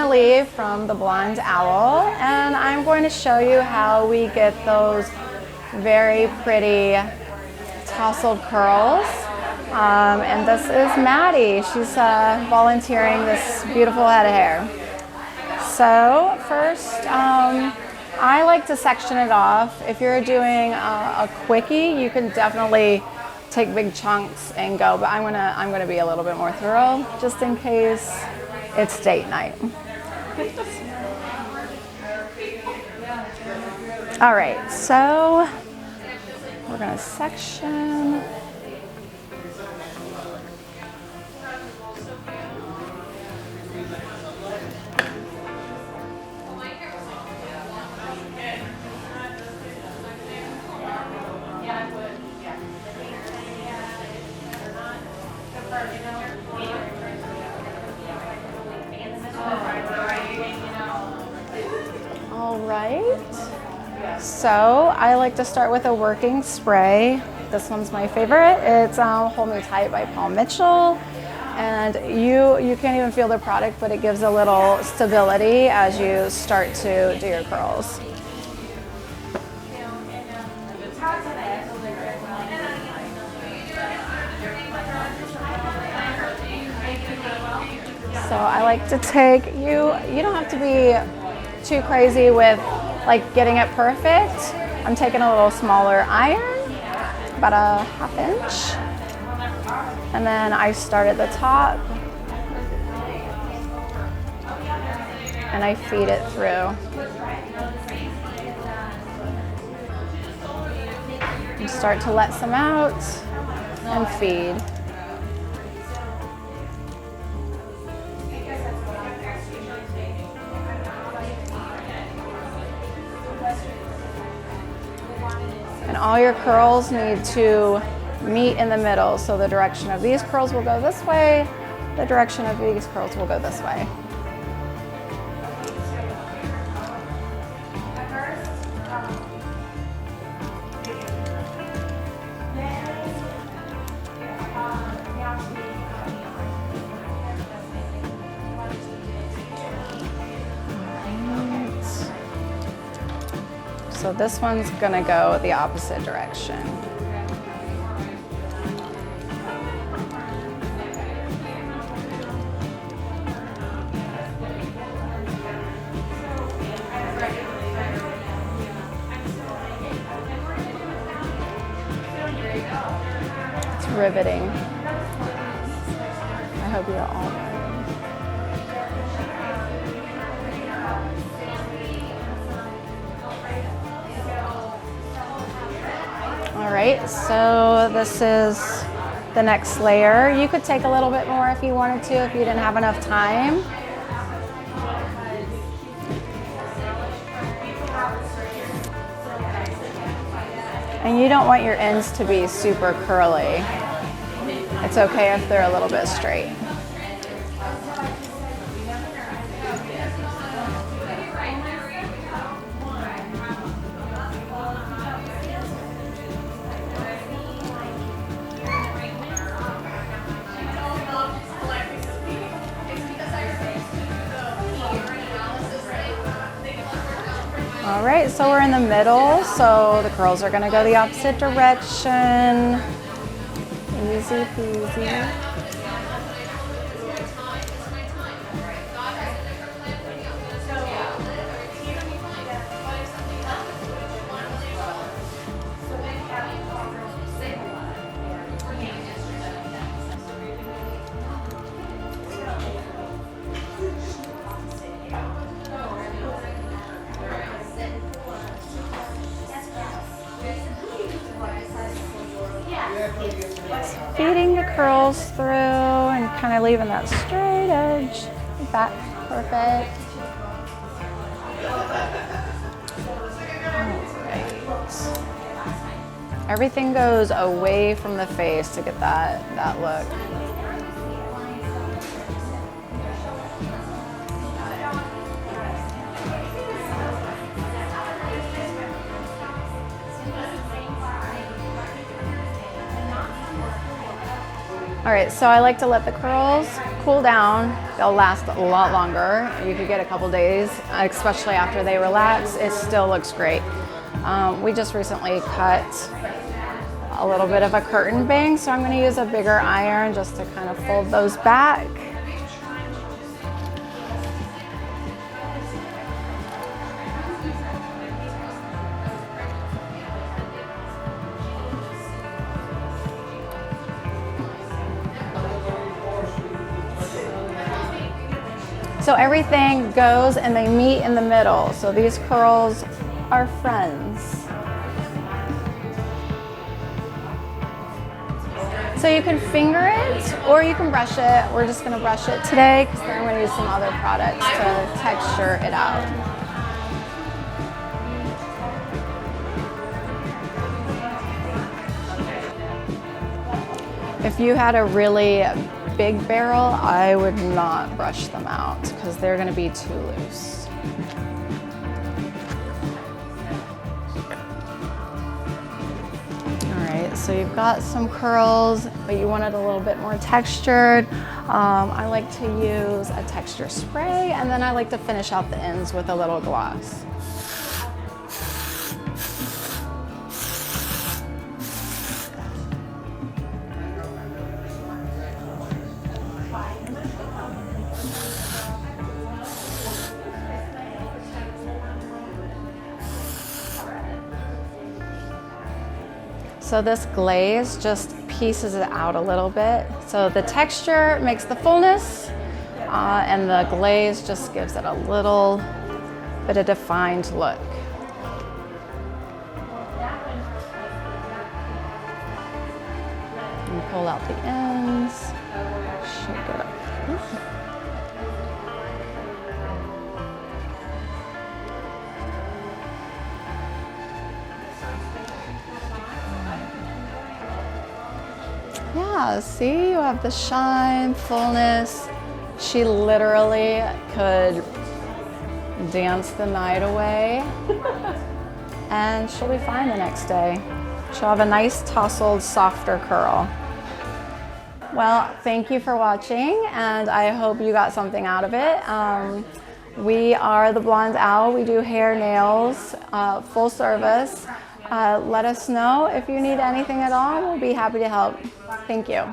Lee from the Blonde Owl, and I'm going to show you how we get those very pretty tousled curls. And this is Maddie. She's volunteering this beautiful head of hair. So first, I like to section it off. If you're doing a quickie, you can definitely take big chunks and go, but I'm gonna be a little bit more thorough just in case it's date night. All right, so we're gonna section. All right, so I like to start with a working spray. This one's my favorite. It's Hold Me Tight by Paul Mitchell. And you can't even feel the product, but it gives a little stability as you start to do your curls. So I like to take, you don't have to be too crazy with like getting it perfect. I'm taking a little smaller iron, about a ½ inch. And then I start at the top and I feed it through. You start to let some out and feed. And all your curls need to meet in the middle. So the direction of these curls will go this way, the direction of these curls will go this way. So this one's gonna go the opposite direction. It's riveting. I hope you're all ready. All right, so this is the next layer. You could take a little bit more if you wanted to, if you didn't have enough time. And you don't want your ends to be super curly. It's okay if they're a little bit straight. All right, so we're in the middle, so the curls are gonna go the opposite direction. Easy peasy. Feeding the curls through and kind of leaving that straight edge. Like that, perfect. Right. Everything goes away from the face to get that look. All right, so I like to let the curls cool down. They'll last a lot longer. You could get a couple days, especially after they relax. It still looks great. We just recently cut a little bit of a curtain bang, so I'm going to use a bigger iron just to kind of fold those back. So everything goes and they meet in the middle. So these curls are friends. So you can finger it or you can brush it. We're just gonna brush it today because then I'm gonna use some other products to texture it out. If you had a really big barrel, I would not brush them out because they're going to be too loose. All right, so you've got some curls, but you want it a little bit more textured. I like to use a texture spray, and then I like to finish out the ends with a little gloss. So this glaze just pieces it out a little bit. So the texture makes the fullness, and the glaze just gives it a little bit of defined look. And pull out the ends, shake it up. Yeah, see, you have the shine, fullness. She literally could dance the night away and she'll be fine the next day. She'll have a nice tousled, softer curl. Well, thank you for watching and I hope you got something out of it. We are the Blonde Owl. We do hair, nails, full service. Let us know if you need anything at all. We'll be happy to help. Thank you.